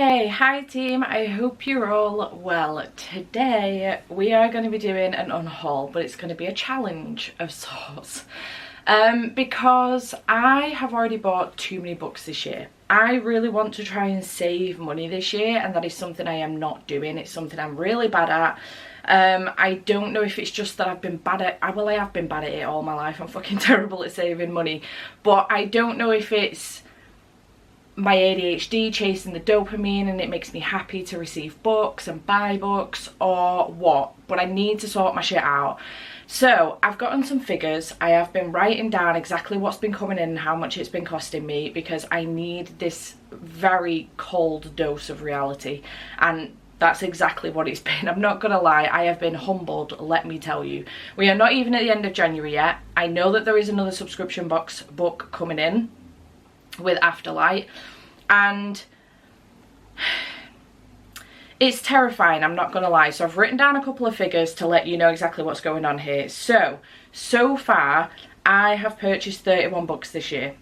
Okay, hi team, I hope you're all well. Today we are going to be doing an unhaul, but it's going to be a challenge of sorts. Because I have already bought too many books this year. I really want to try and save money this year, and that is something I am not doing. It's something I'm really bad at. I don't know if it's just that I've been bad at, well, I have been bad at it all my life. I'm fucking terrible at saving money, but I don't know if it's my ADHD chasing the dopamine and it makes me happy to receive books and buy books or what, but I need to sort my shit out. So I've gotten some figures. I have been writing down exactly what's been coming in and how much it's been costing me, because I need this very cold dose of reality, and that's exactly what it's been. I'm not gonna lie, I have been humbled, let me tell you. We are not even at the end of January yet. I know that there is another subscription book coming in with Afterlight, and it's terrifying, I'm not gonna lie. So I've written down a couple of figures to let you know exactly what's going on here. So far I have purchased 31 books this year.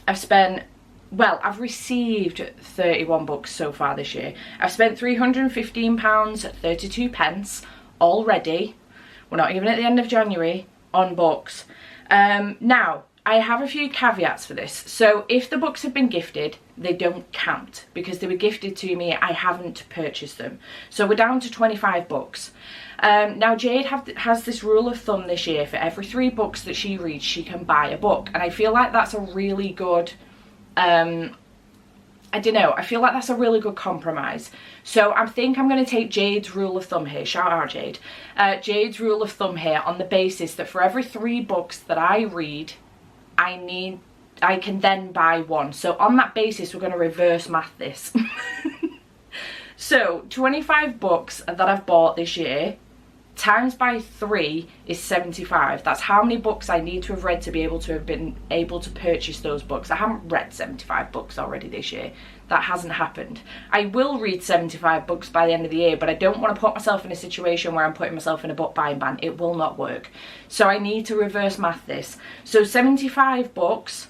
I've received 31 books so far this year. I've spent £315.32 already. We're not even at the end of January on books. Now I have a few caveats for this. So if the books have been gifted, they don't count because they were gifted to me. I haven't purchased them. So we're down to 25 books. Now Jade has this rule of thumb this year: for every 3 books that she reads, she can buy a book. And I feel like that's a really good, I don't know, I feel like that's a really good compromise. So I think I'm going to take Jade's rule of thumb here. Shout out Jade. Jade's rule of thumb here on the basis that for every 3 books that I read, I can then buy 1. So on that basis, we're going to reverse math this. So 25 books that I've bought this year times by 3 is 75. That's how many books I need to have read to be able to have been able to purchase those books. I haven't read 75 books already this year. That hasn't happened. I will read 75 books by the end of the year, but I don't want to put myself in a situation where I'm putting myself in a book buying ban. It will not work. So I need to reverse math this. So 75 books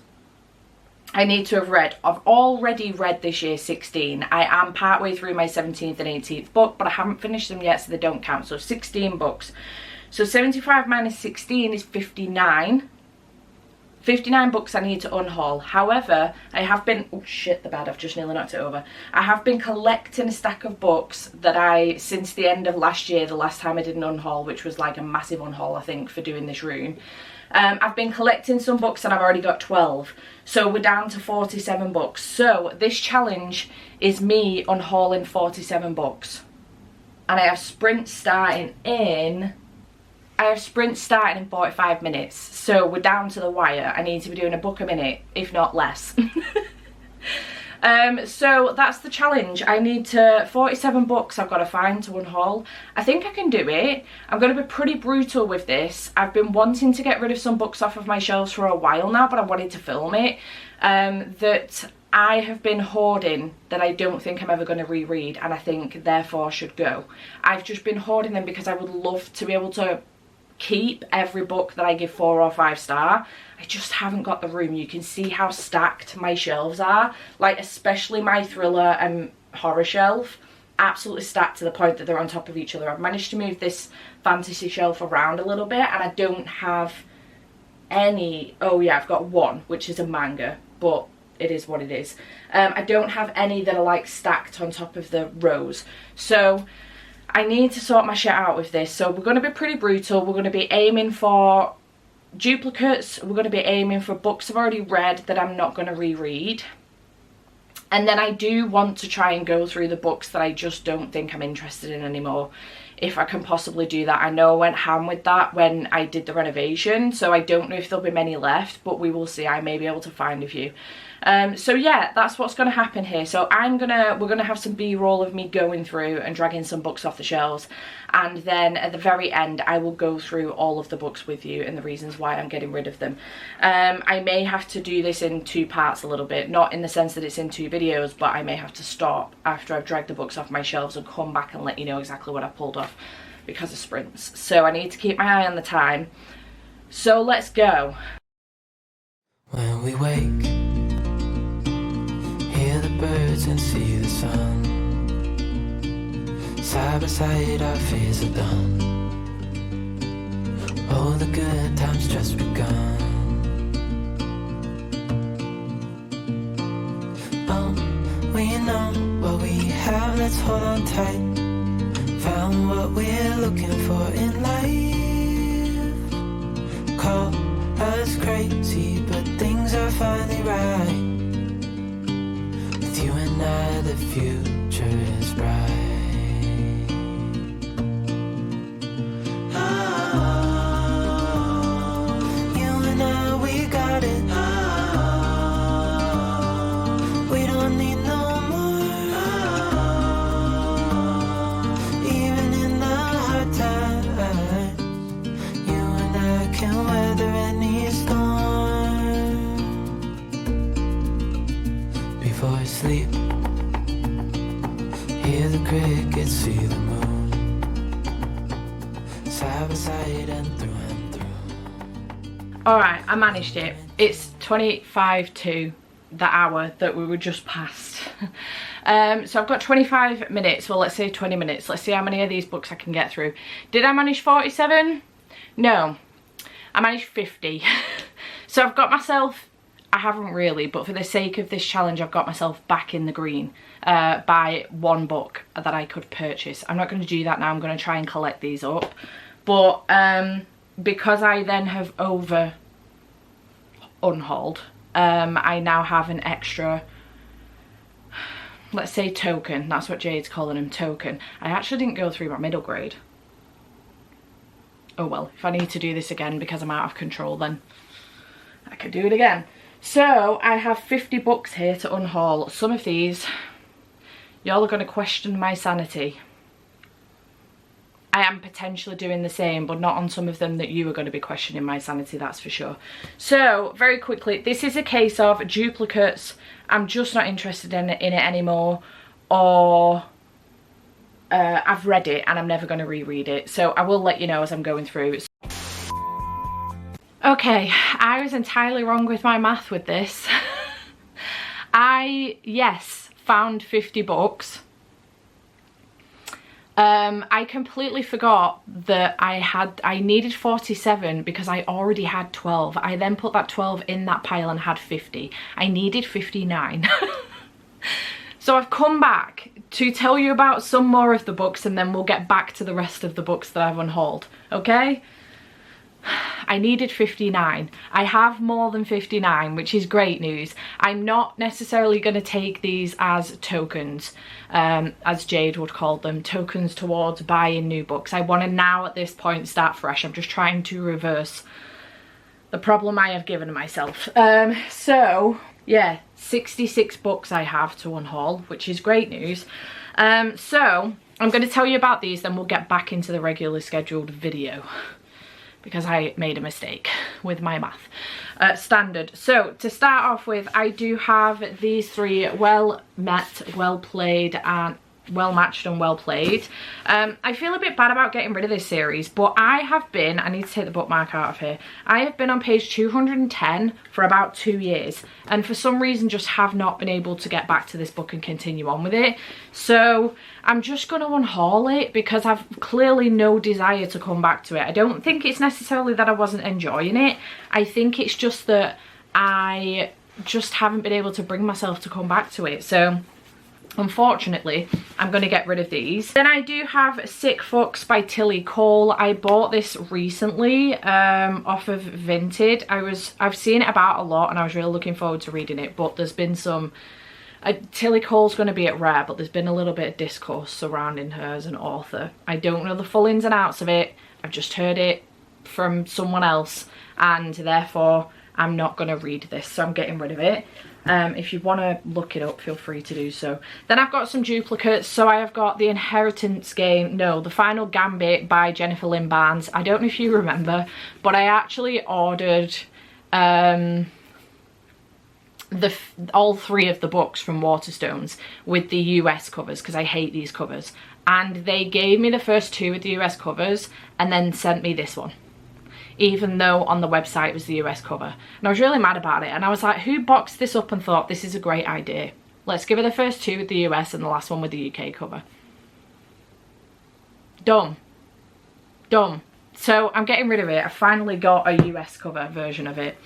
I need to have read. I've already read this year 16. I am partway through my 17th and 18th book, but I haven't finished them yet, so they don't count. So 16 books. So 75 minus 16 is 59. 59 books I need to unhaul. However, I have been, oh shit, the bed, I've just nearly knocked it over. I have been collecting a stack of books that since the end of last year, the last time I did an unhaul, which was like a massive unhaul, I think, for doing this room. I've been collecting some books and I've already got 12. So we're down to 47 books. So this challenge is me unhauling 47 books. And I have sprints starting in 45 minutes. So we're down to the wire. I need to be doing a book a minute, if not less. So that's the challenge. I need 47 books I've got to find to unhaul. I think I can do it. I'm going to be pretty brutal with this. I've been wanting to get rid of some books off of my shelves for a while now, but I wanted to film it. That I have been hoarding that I don't think I'm ever going to reread, and I think therefore should go. I've just been hoarding them because I would love to be able to keep every book that I give 4 or 5 star. I just haven't got the room. You can see how stacked my shelves are, like especially my thriller and horror shelf, absolutely stacked to the point that they're on top of each other. I've managed to move this fantasy shelf around a little bit, and I don't have any, oh yeah, I've got one which is a manga, but it is what it is. I don't have any that are like stacked on top of the rows, so I need to sort my shit out with this. So we're going to be pretty brutal. We're going to be aiming for duplicates. We're going to be aiming for books I've already read that I'm not going to reread. And then I do want to try and go through the books that I just don't think I'm interested in anymore, if I can possibly do that. I know I went ham with that when I did the renovation, so I don't know if there'll be many left, but we will see. I may be able to find a few. So yeah, that's what's going to happen here. So we're gonna have some B-roll of me going through and dragging some books off the shelves, and then at the very end I will go through all of the books with you and the reasons why I'm getting rid of them. I may have to do this in 2 parts a little bit, not in the sense that it's in 2 videos, but I may have to stop after I've dragged the books off my shelves and come back and let you know exactly what I pulled off because of sprints. So I need to keep my eye on the time. So let's go. When we wake, hear hear the birds and see the sun. Side by side our fears are done. Oh, the good times just begun. Oh, we know what we have, let's hold on tight. Found what we're looking for in life. Call us crazy, but things are finally right. With you and I, the future is bright. Sleep, hear the crickets, see the moon, side by side and through and through. Alright, I managed it. It's 25 to the hour that we were just past. So I've got 25 minutes, well let's say 20 minutes. Let's see how many of these books I can get through. Did I manage 47? No, I managed 50. So I've got myself, I haven't really, but for the sake of this challenge I've got myself back in the green by one book that I could purchase. I'm not going to do that now, I'm going to try and collect these up. But because I then have over unhauled, I now have an extra, let's say token, that's what Jade's calling him, token. I actually didn't go through my middle grade. Oh well, if I need to do this again because I'm out of control then I could do it again. So I have 50 books here to unhaul. Some of these, y'all are going to question my sanity. I am potentially doing the same, but not on some of them that you are going to be questioning my sanity, that's for sure. So very quickly, this is a case of duplicates. I'm just not interested in it anymore, or I've read it and I'm never going to reread it. So I will let you know as I'm going through. Okay, I was entirely wrong with my math with this. Yes, found 50 books. I completely forgot that I needed 47 because I already had 12. I then put that 12 in that pile and had 50. I needed 59. So I've come back to tell you about some more of the books and then we'll get back to the rest of the books that I've unhauled, okay? I needed 59. I have more than 59, which is great news. I'm not necessarily going to take these as tokens, as Jade would call them, tokens towards buying new books. I want to now at this point start fresh. I'm just trying to reverse the problem I have given myself. So yeah, 66 books I have to unhaul, which is great news. So I'm going to tell you about these, then we'll get back into the regularly scheduled video, because I made a mistake with my math standard. So to start off with, I do have these three: well met, well played, and well matched and well played. I feel a bit bad about getting rid of this series, but I have been, I need to take the bookmark out of here, I have been on page 210 for about 2 years, and for some reason just have not been able to get back to this book and continue on with it. So I'm just going to unhaul it because I've clearly no desire to come back to it. I don't think it's necessarily that I wasn't enjoying it. I think it's just that I just haven't been able to bring myself to come back to it. So unfortunately, I'm going to get rid of these. Then I do have Sick Fucks by Tilly Cole. I bought this recently off of Vinted. I've seen it about a lot and I was really looking forward to reading it, but there's been some... Tilly Cole's going to be at Rare, but there's been a little bit of discourse surrounding her as an author. I don't know the full ins and outs of it. I've just heard it from someone else and therefore I'm not going to read this, so I'm getting rid of it. If you want to look it up, feel free to do so. Then I've got some duplicates. So I have got The Inheritance Game, no, The Final Gambit by Jennifer Lynn Barnes. I don't know if you remember, but I actually ordered all three of the books from Waterstones with the US covers because I hate these covers. And they gave me the first two with the US covers and then sent me this one, even though on the website it was the US cover. And I was really mad about it. And I was like, who boxed this up and thought this is a great idea? Let's give her the first 2 with the US and the last one with the UK cover. Done. Done. So I'm getting rid of it. I finally got a US cover version of it.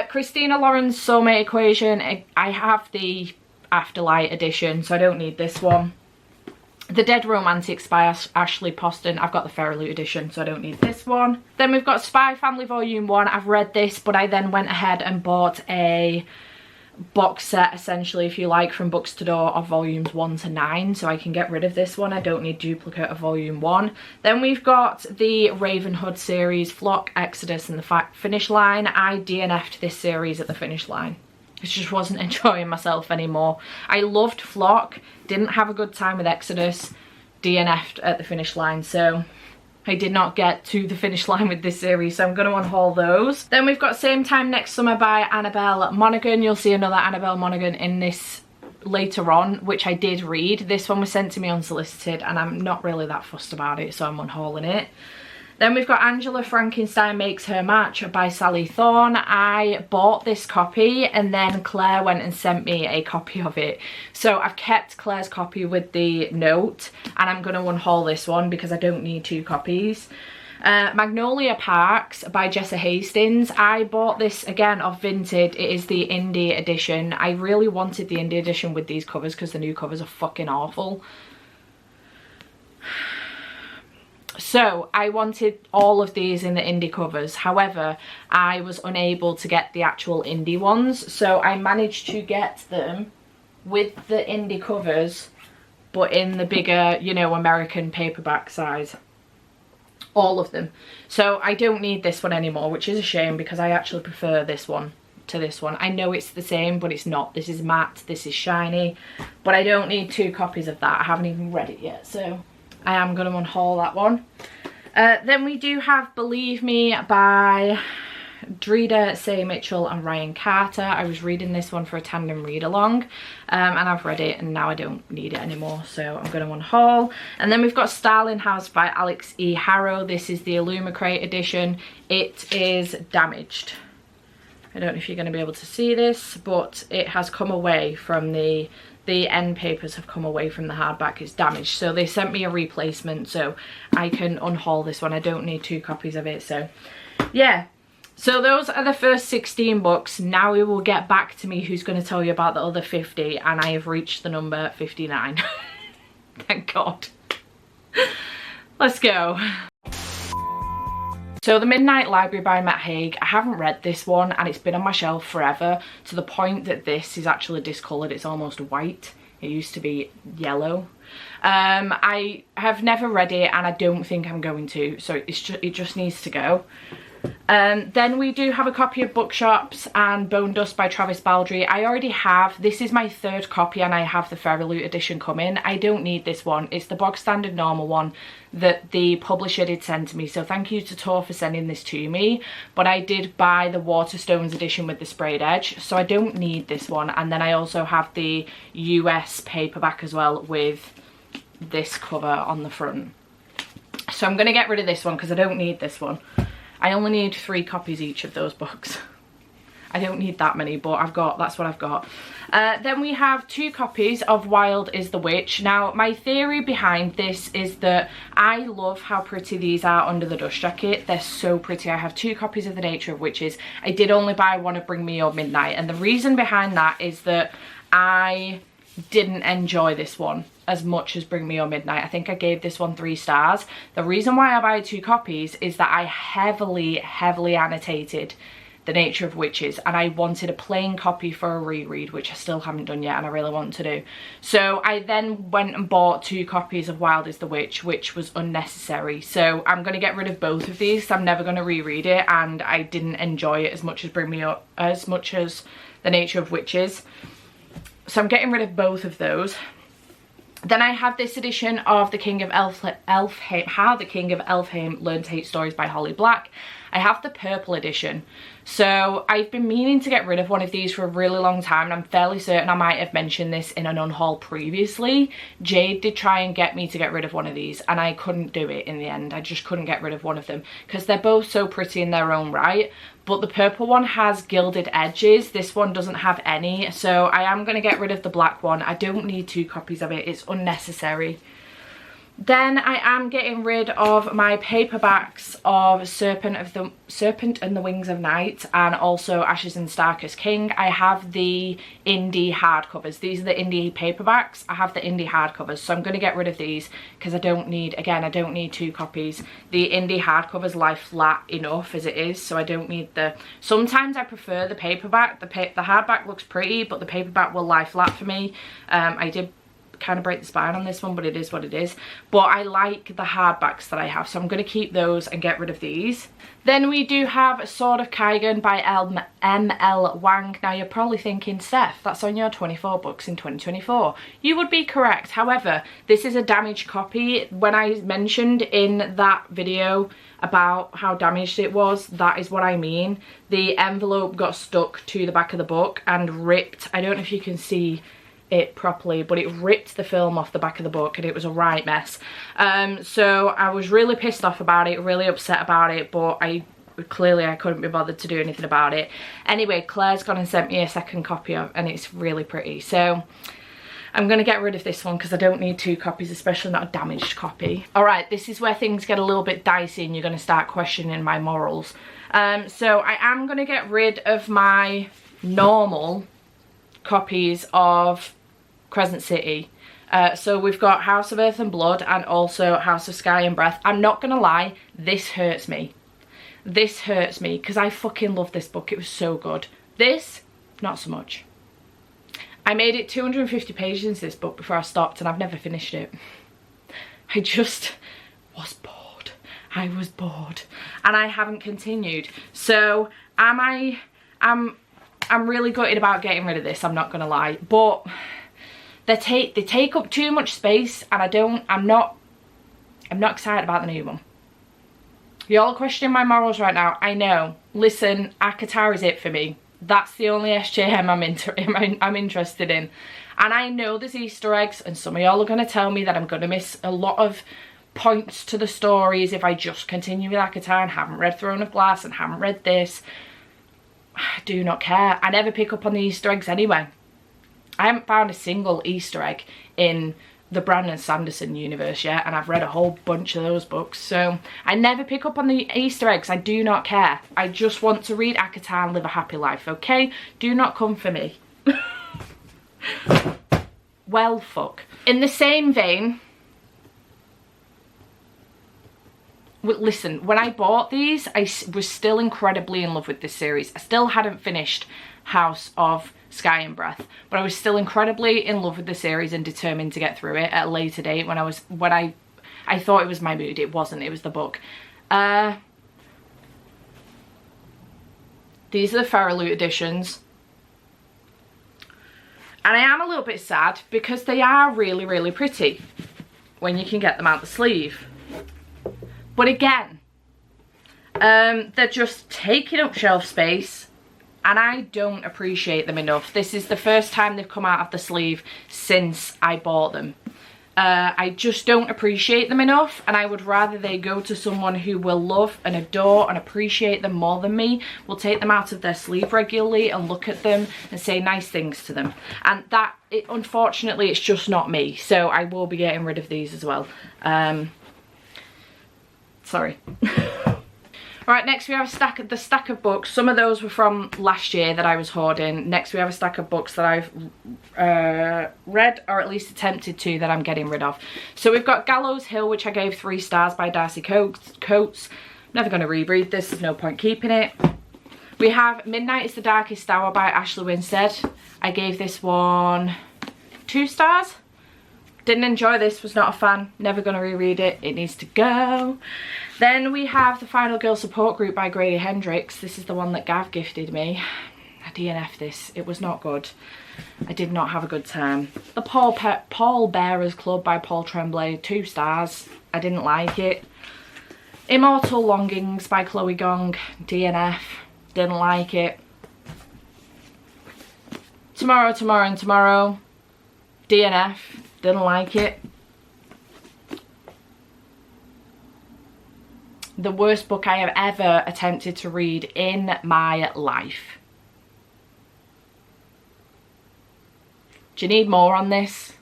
Christina Lauren's Soulmate Equation. I have the Afterlight edition, so I don't need this one. The Dead Romantics by Ashley Poston. I've got the Feralute edition, so I don't need this one. Then we've got Spy Family Volume 1. I've read this, but I then went ahead and bought a box set, essentially, if you like, from Books to Door of volumes 1 to 9, so I can get rid of this one. I don't need duplicate of volume 1. Then we've got the Ravenhood series, Flock, Exodus and the Finish Line. I DNF'd this series at the finish line. I just wasn't enjoying myself anymore. I loved Flock, didn't have a good time with Exodus, DNF'd at the finish line, so I did not get to the finish line with this series, so I'm going to unhaul those. Then we've got Same Time Next Summer by Annabelle Monaghan. You'll see another Annabelle Monaghan in this later on, which I did read. This one was sent to me unsolicited, and I'm not really that fussed about it, so I'm unhauling it. Then we've got Angela Frankenstein Makes Her Match by Sally Thorne. I bought this copy and then Claire went and sent me a copy of it. So I've kept Claire's copy with the note, and I'm going to unhaul this one because I don't need 2 copies. Magnolia Parks by Jessa Hastings. I bought this again off Vinted. It is the indie edition. I really wanted the indie edition with these covers because the new covers are fucking awful. So I wanted all of these in the indie covers. However, I was unable to get the actual indie ones. So I managed to get them with the indie covers, but in the bigger, you know, American paperback size. All of them. So I don't need this one anymore, which is a shame because I actually prefer this one to this one. I know it's the same, but it's not. This is matte, this is shiny, but I don't need 2 copies of that. I haven't even read it yet, so I am going to unhaul that one. Then we do have Believe Me by Dreda Say Mitchell and Ryan Carter. I was reading this one for a tandem read along, and I've read it and now I don't need it anymore, so I'm going to unhaul. And then we've got Starling House by Alex E. Harrow. This is the Illumicrate edition. It is damaged. I don't know if you're going to be able to see this, but it has come away from the end papers have come away from the hardback. It's damaged, so they sent me a replacement so I can unhaul this one. I don't need 2 copies of it, so yeah. So those are the first 16 books. Now we will get back to me who's going to tell you about the other 50, and I have reached the number 59. Thank God. Let's go. So The Midnight Library by Matt Haig. I haven't read this one and it's been on my shelf forever, to the point that this is actually discoloured. It's almost white. It used to be yellow. I have never read it and I don't think I'm going to, so it just needs to go. Then we do have a copy of Bookshops and Bone Dust by Travis Baldry. I already have, this is my 3rd copy and I have the Feralute edition coming. I don't need this one. It's the bog standard normal one that the publisher did send to me, so thank you to Tor for sending this to me. But I did buy the Waterstones edition with the sprayed edge, so I don't need this one. And then I also have the US paperback as well with this cover on the front. So I'm going to get rid of this one because I don't need this one. I only need 3 copies each of those books. I don't need that many, but that's what I've got. Then we have 2 copies of Wild is the Witch. Now, my theory behind this is that I love how pretty these are under the dust jacket. They're so pretty. I have 2 copies of The Nature of Witches. I did only buy one of Bring Me Your Midnight, and the reason behind that is that I didn't enjoy this one as much as Bring Me Your Midnight. I think I gave this one 3 stars. The reason why I buy 2 copies is that I heavily annotated The Nature of Witches, and I wanted a plain copy for a reread, which I still haven't done yet and I really want to do. So I then went and bought 2 copies of Wild is the Witch, which was unnecessary. So I'm going to get rid of both of these. I'm never going to reread it, and I didn't enjoy it as much as The Nature of Witches. So I'm getting rid of both of those. Then I have this edition of The King of Elfhame, How the King of Elfhame Learned to Hate Stories by Holly Black. I have the purple edition. So I've been meaning to get rid of one of these for a really long time, and I'm fairly certain I might have mentioned this in an unhaul previously. Jade did try and get me to get rid of one of these, and I couldn't do it in the end. I just couldn't get rid of one of them because they're both so pretty in their own right. But the purple one has gilded edges. This one doesn't have any. So I am going to get rid of the black one. I don't need 2 copies of it. It's unnecessary. Then I am getting rid of my paperbacks of Serpent and the Wings of Night, and also Ashes and Starkest King. I have the indie hardcovers. These are the indie paperbacks. I have the indie hardcovers, so I'm going to get rid of these because I don't need, again, I don't need 2 copies. The indie hardcovers lie flat enough as it is, so I don't need the... Sometimes I prefer the paperback. The hardback looks pretty, but the paperback will lie flat for me. I did kind of break the spine on this one, but it is what it is. But I like the hardbacks that I have, so I'm going to keep those and get rid of these. Then we do have Sword of Kaigan by M.L. Wang. Now you're probably thinking, Steph, that's on your 24 books in 2024. You would be correct. However, this is a damaged copy. When I mentioned in that video about how damaged it was, that is what I mean. The envelope got stuck to the back of the book and ripped. I don't know if you can see it properly, but it ripped the film off the back of the book, and it was a right mess. So I was really pissed off about it, really upset about it, but I couldn't be bothered to do anything about it. Anyway, Claire's gone and sent me a second copy of, and it's really pretty. So I'm going to get rid of this one because I don't need 2 copies, especially not a damaged copy. Alright, this is where things get a little bit dicey and you're going to start questioning my morals. So I am going to get rid of my normal copies of Crescent City. So we've got House of Earth and Blood and also House of Sky and Breath. I'm not gonna lie, this hurts me. This hurts me because I fucking love this book. It was so good. This, not so much. I made it 250 pages into this book before I stopped, and I've never finished it. I just was bored. I was bored and I haven't continued. So I'm really gutted about getting rid of this, I'm not gonna lie, but they take up too much space, and I'm not excited about the new one. Y'all are questioning my morals right now. I know. Listen, ACOTAR is it for me. That's the only SJM I'm interested in. And I know there's Easter eggs, and some of y'all are gonna tell me that I'm gonna miss a lot of points to the stories if I just continue with ACOTAR and haven't read Throne of Glass and haven't read this. I do not care. I never pick up on the Easter eggs anyway. I haven't found a single Easter egg in the Brandon Sanderson universe yet, and I've read a whole bunch of those books, so I never pick up on the Easter eggs. I do not care. I just want to read ACOTAR and live a happy life, okay? Do not come for me. Well, fuck. In the same vein, listen, when I bought these, I was still incredibly in love with this series. I still hadn't finished House of Sky and Breath, but I was still incredibly in love with the series and determined to get through it at a later date when I thought it was my mood. It wasn't, it was the book. These are the Farrelloot editions. And I am a little bit sad because they are really, really pretty when you can get them out the sleeve. But again, they're just taking up shelf space, and I don't appreciate them enough. This is the first time they've come out of the sleeve since I bought them. I just don't appreciate them enough, and I would rather they go to someone who will love and adore and appreciate them more than me, will take them out of their sleeve regularly and look at them and say nice things to them. And that, unfortunately, it's just not me. So I will be getting rid of these as well. Sorry. Right, next we have the stack of books. Some of those were from last year that I was hoarding. Next we have a stack of books that I've read, or at least attempted to, that I'm getting rid of. So we've got Gallows Hill, which I gave 3 stars by Darcy Coates. I'm never going to reread this, there's no point keeping it. We have Midnight is the Darkest Hour by Ashley Winstead. I gave this one 2 stars. Didn't enjoy this, was not a fan, never going to reread it, it needs to go. Then we have The Final Girl Support Group by Grady Hendrix. This is the one that Gav gifted me. I DNF'd this, it was not good. I did not have a good time. The Paul Bearers Club by Paul Tremblay, 2 stars. I didn't like it. Immortal Longings by Chloe Gong, DNF, didn't like it. Tomorrow, Tomorrow and Tomorrow, DNF, didn't like it. The worst book I have ever attempted to read in my life. Do you need more on this?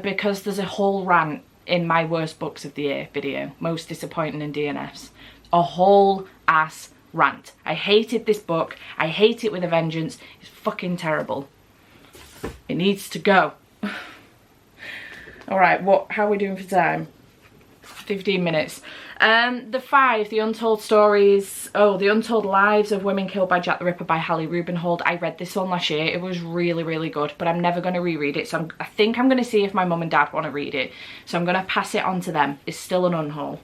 Because there's a whole rant in my worst books of the year video, most disappointing in DNFs. A whole ass rant. I hated this book. I hate it with a vengeance. It's fucking terrible. It needs to go. All right, how are we doing for time? 15 minutes. The Untold Stories, The Untold Lives of Women Killed by Jack the Ripper by Hallie Rubenhold. I read this one last year. It was really, really good, but I'm never going to reread it. So I think I'm going to see if my mum and dad want to read it. So I'm going to pass it on to them. It's still an unhaul.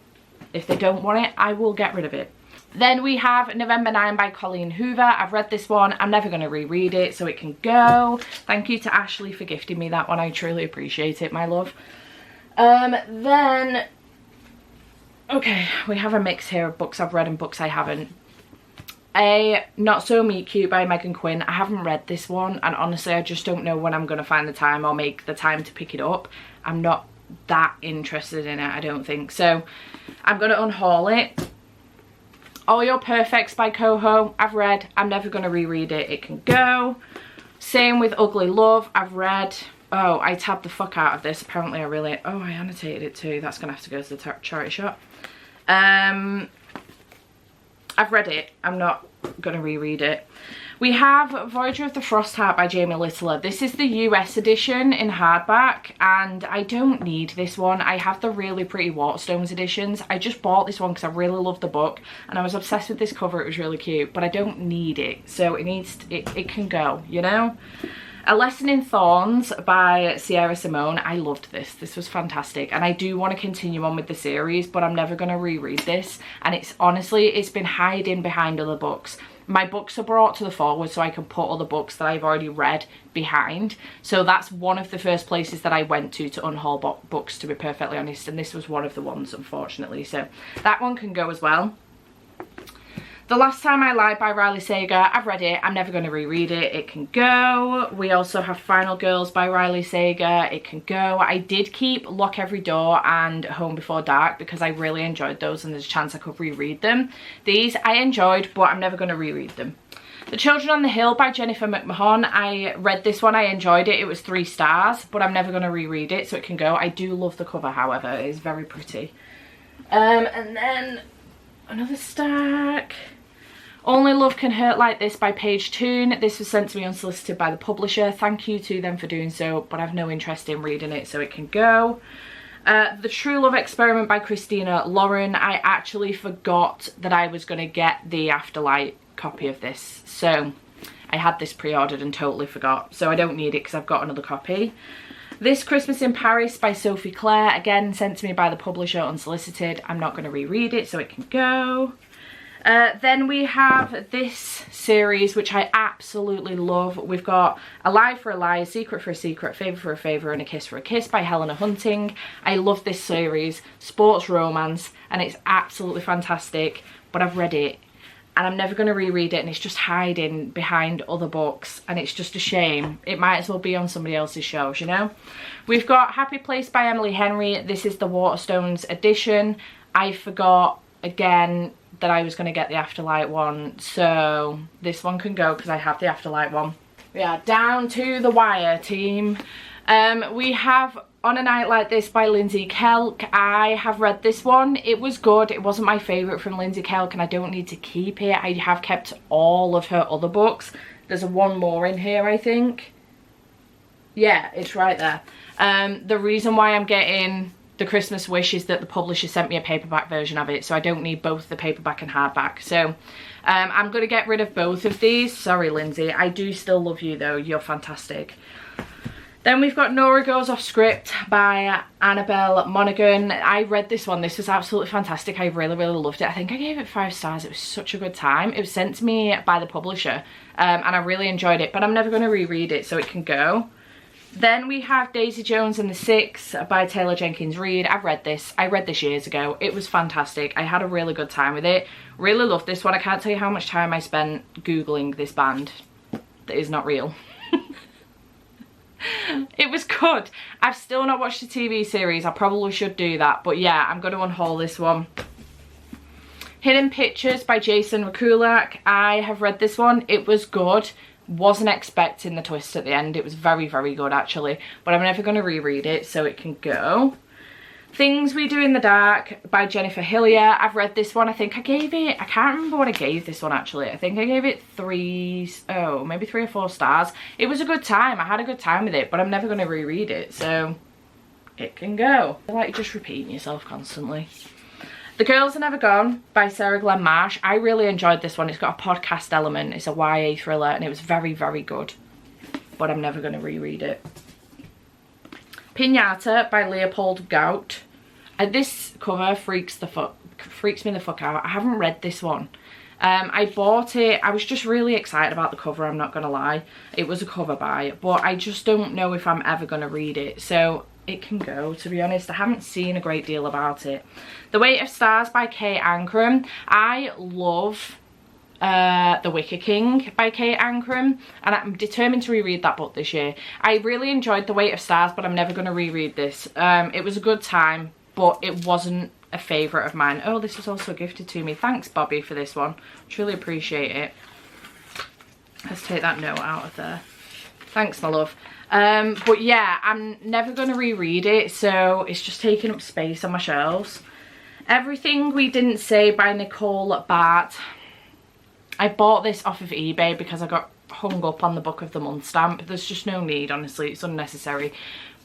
If they don't want it, I will get rid of it. Then we have November 9 by Colleen Hoover. I've read this one. I'm never going to reread it, so it can go. Thank you to Ashley for gifting me that one. I truly appreciate it, my love. Then... okay, we have a mix here of books I've read and books I haven't. Not So Meet Cute by Megan Quinn. I haven't read this one, and honestly I just don't know when I'm going to find the time or make the time to pick it up. I'm not that interested in it, I don't think. So I'm going to unhaul it. All Your Perfects by Coho. I've read. I'm never going to reread it. It can go. Same with Ugly Love. I've read. Oh, I tabbed the fuck out of this. Apparently I really... oh, I annotated it too. That's going to have to go to the charity shop. I've read it. I'm not going to reread it. We have Voyager of the Frost Heart by Jamie Littler. This is the US edition in hardback, and I don't need this one. I have the really pretty Waterstones editions. I just bought this one because I really loved the book, and I was obsessed with this cover. It was really cute, but I don't need it. So it can go, you know? A Lesson in Thorns by Sierra Simone. I loved this. This was fantastic. And I do want to continue on with the series, but I'm never going to reread this. And it's honestly, it's been hiding behind other books. My books are brought to the forward so I can put other books that I've already read behind. So that's one of the first places that I went to unhaul books, to be perfectly honest. And this was one of the ones, unfortunately. So that one can go as well. The Last Time I Lied by Riley Sager. I've read it. I'm never going to reread it. It can go. We also have Final Girls by Riley Sager. It can go. I did keep Lock Every Door and Home Before Dark because I really enjoyed those and there's a chance I could reread them. These I enjoyed, but I'm never going to reread them. The Children on the Hill by Jennifer McMahon. I read this one. I enjoyed it. It was 3 stars, but I'm never going to reread it, so it can go. I do love the cover, however. It is very pretty. And then another stack. Only Love Can Hurt Like This by Paige Toon. This was sent to me unsolicited by the publisher. Thank you to them for doing so, but I have no interest in reading it, so it can go. The True Love Experiment by Christina Lauren. I actually forgot that I was going to get the Afterlight copy of this, so I had this pre-ordered and totally forgot, so I don't need it because I've got another copy. This Christmas in Paris by Sophie Clare. Again, sent to me by the publisher unsolicited. I'm not going to reread it, so it can go. Then we have this series, which I absolutely love. We've got A Lie for a Lie, A Secret for a Secret, Favour for a Favour and A Kiss for a Kiss by Helena Hunting. I love this series, sports romance, and it's absolutely fantastic, but I've read it and I'm never going to reread it, and it's just hiding behind other books, and it's just a shame. It might as well be on somebody else's shelves, you know? We've got Happy Place by Emily Henry. This is the Waterstones edition. I forgot, again, that I was going to get the Afterlight one, so this one can go because I have the Afterlight one. We are down to the wire, team. We have On a Night Like This by Lindsay Kelk. I have read this one. It was good. It wasn't my favourite from Lindsay Kelk, and I don't need to keep it. I have kept all of her other books. There's one more in here, I think. Yeah, it's right there. The reason why I'm getting the Christmas Wish is that the publisher sent me a paperback version of it, so I don't need both the paperback and hardback. So I'm going to get rid of both of these. Sorry, Lindsay. I do still love you, though. You're fantastic. Then we've got Nora Goes Off Script by Annabelle Monaghan. I read this one. This was absolutely fantastic. I really, really loved it. I think I gave it 5 stars. It was such a good time. It was sent to me by the publisher, and I really enjoyed it, but I'm never going to reread it, so it can go. Then we have Daisy Jones and the Six by Taylor Jenkins Reid. I've read this. I read this years ago. It was fantastic. I had a really good time with it. Really loved this one. I can't tell you how much time I spent Googling this band that is not real. It was good. I've still not watched the TV series. I probably should do that. But yeah, I'm going to unhaul this one. Hidden Pictures by Jason Rekulak. I have read this one. It was good. Wasn't expecting the twist at the end. It was very, very good actually. But I'm never going to reread it, so it can go. Things We Do in the Dark by Jennifer Hillier. I've read this one. I think I gave it, I can't remember what I gave this one actually. I think I gave it maybe 3 or 4 stars. It was a good time. I had a good time with it, but I'm never going to reread it, so it can go. I feel like you're just repeating yourself constantly. The Girls Are Never Gone by Sarah Glenn Marsh. I really enjoyed this one. It's got a podcast element. It's a YA thriller and it was very, very good. But I'm never going to reread it. Pinata by Leopold Gout. This cover freaks me the fuck out. I haven't read this one. I bought it. I was just really excited about the cover, I'm not going to lie. It was a cover buy. But I just don't know if I'm ever going to read it. So it can go, to be honest. I haven't seen a great deal about it. The Weight of Stars by Kate Ancrum. I love The Wicker King by Kate Ancrum, and I'm determined to reread that book this year. I really enjoyed The Weight of Stars, but I'm never going to reread this. It was a good time, but it wasn't a favourite of mine. Oh, this was also gifted to me. Thanks, Bobby, for this one. Truly appreciate it. Let's take that note out of there. Thanks, my love. But yeah, I'm never going to reread it, so it's just taking up space on my shelves. Everything We Didn't Say by Nicole Bart. I bought this off of eBay because I got hung up on the Book of the Month stamp. There's just no need, honestly. It's unnecessary.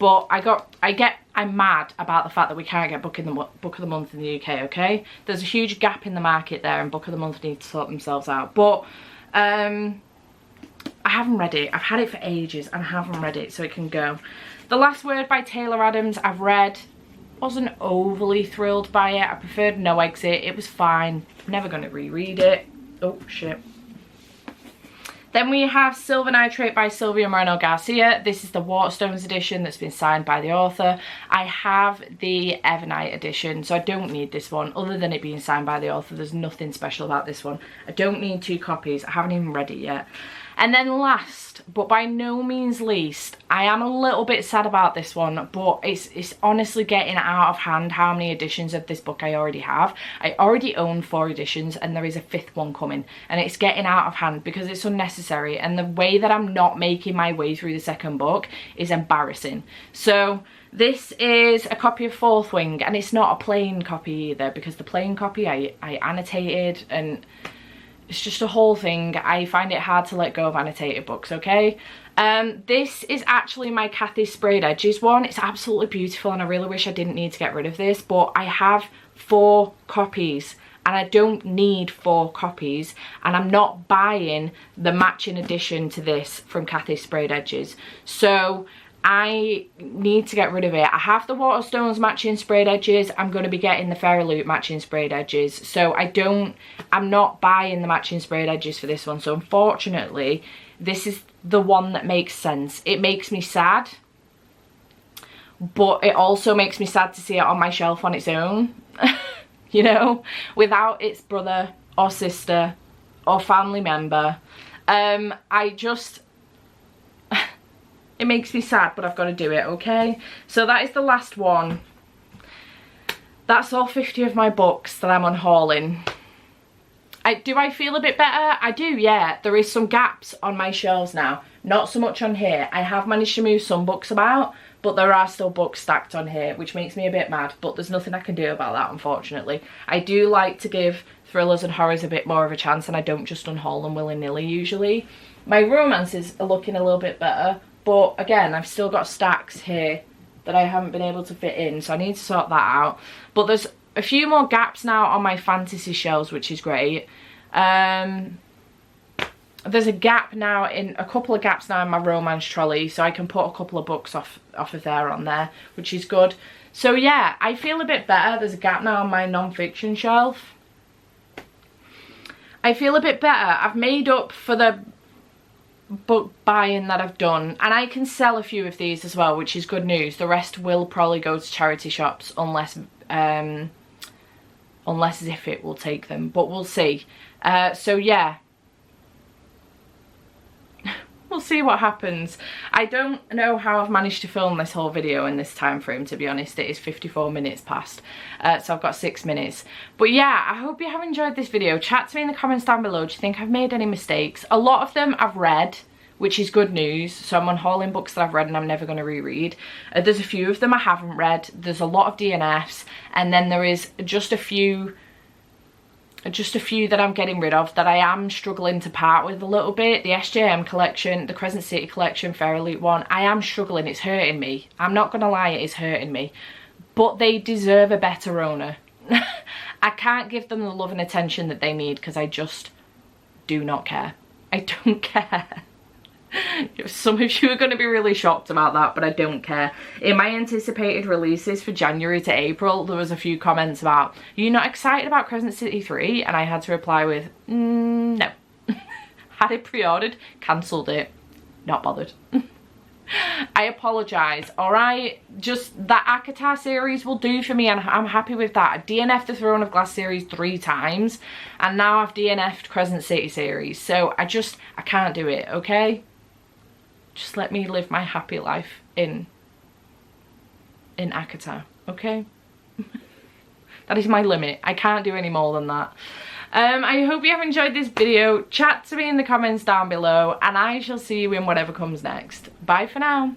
But I'm mad about the fact that we can't get Book of the Month in the UK, okay? There's a huge gap in the market there and Book of the Month need to sort themselves out. But I haven't read it. I've had it for ages and I haven't read it, so it can go. The Last Word by Taylor Adams, I've read. Wasn't overly thrilled by it. I preferred No Exit. It was fine. Never going to reread it. Oh, shit. Then we have Silver Nitrate by Sylvia Moreno Garcia. This is the Waterstones edition that's been signed by the author. I have the Evernight edition, so I don't need this one. Other than it being signed by the author, there's nothing special about this one. I don't need 2 copies. I haven't even read it yet. And then last, but by no means least, I am a little bit sad about this one, but it's honestly getting out of hand how many editions of this book I already have. I already own 4 editions and there is a 5th one coming, and it's getting out of hand because it's unnecessary, and the way that I'm not making my way through the 2nd book is embarrassing. So this is a copy of Fourth Wing, and it's not a plain copy either, because the plain copy I annotated, and it's just a whole thing. I find it hard to let go of annotated books, okay? This is actually my Kathy Sprayed Edges one. It's absolutely beautiful and I really wish I didn't need to get rid of this, but I have 4 copies and I don't need 4 copies, and I'm not buying the matching edition to this from Kathy Sprayed Edges. So I need to get rid of it. I have the Waterstones matching sprayed edges. I'm going to be getting the Fairy Loot matching sprayed edges. So I'm not buying the matching sprayed edges for this one. So unfortunately, this is the one that makes sense. It makes me sad, but it also makes me sad to see it on my shelf on its own, you know, without its brother or sister or family member. It makes me sad, but I've got to do it, okay? So that is the last one. That's all 50 of my books that I'm unhauling. Do I feel a bit better? I do, yeah. There is some gaps on my shelves now. Not so much on here. I have managed to move some books about, but there are still books stacked on here, which makes me a bit mad, but there's nothing I can do about that, unfortunately. I do like to give thrillers and horrors a bit more of a chance, and I don't just unhaul them willy-nilly usually. My romances are looking a little bit better, but again, I've still got stacks here that I haven't been able to fit in, so I need to sort that out. But there's a few more gaps now on my fantasy shelves, which is great. There's a gap now a couple of gaps now in my romance trolley, so I can put a couple of books off of there on there, which is good. So yeah, I feel a bit better. There's a gap now on my non-fiction shelf. I feel a bit better. I've made up for the book buying that I've done, and I can sell a few of these as well, which is good news. The rest will probably go to charity shops unless Ziffit will take them, but we'll see. So yeah, we'll see what happens. I don't know how I've managed to film this whole video in this time frame, to be honest. It is 54 minutes past, so I've got 6 minutes. But yeah, I hope you have enjoyed this video. Chat to me in the comments down below. Do you think I've made any mistakes? A lot of them I've read, which is good news. So I'm unhauling books that I've read and I'm never going to reread. There's a few of them I haven't read. There's a lot of DNFs, and then there is just a few that I'm getting rid of that I am struggling to part with a little bit. The SJM collection, the Crescent City collection, Fair Elite one, I am struggling. It's hurting me. I'm not gonna lie, it is hurting me. But they deserve a better owner. I can't give them the love and attention that they need because I just do not care. I don't care. Some of you are going to be really shocked about that, but I don't care. In my anticipated releases for January to April, there was a few comments about, are you not excited about Crescent City 3? And I had to reply with, no. Had it pre-ordered, cancelled it, not bothered. I apologise, alright? Just that ACOTAR series will do for me, and I'm happy with that. I DNF'd the Throne of Glass series 3 times, and now I've DNF'd Crescent City series, so I can't do it, okay? Just let me live my happy life in ACOTAR, okay? That is my limit. I can't do any more than that. I hope you have enjoyed this video. Chat to me in the comments down below, and I shall see you in whatever comes next. Bye for now.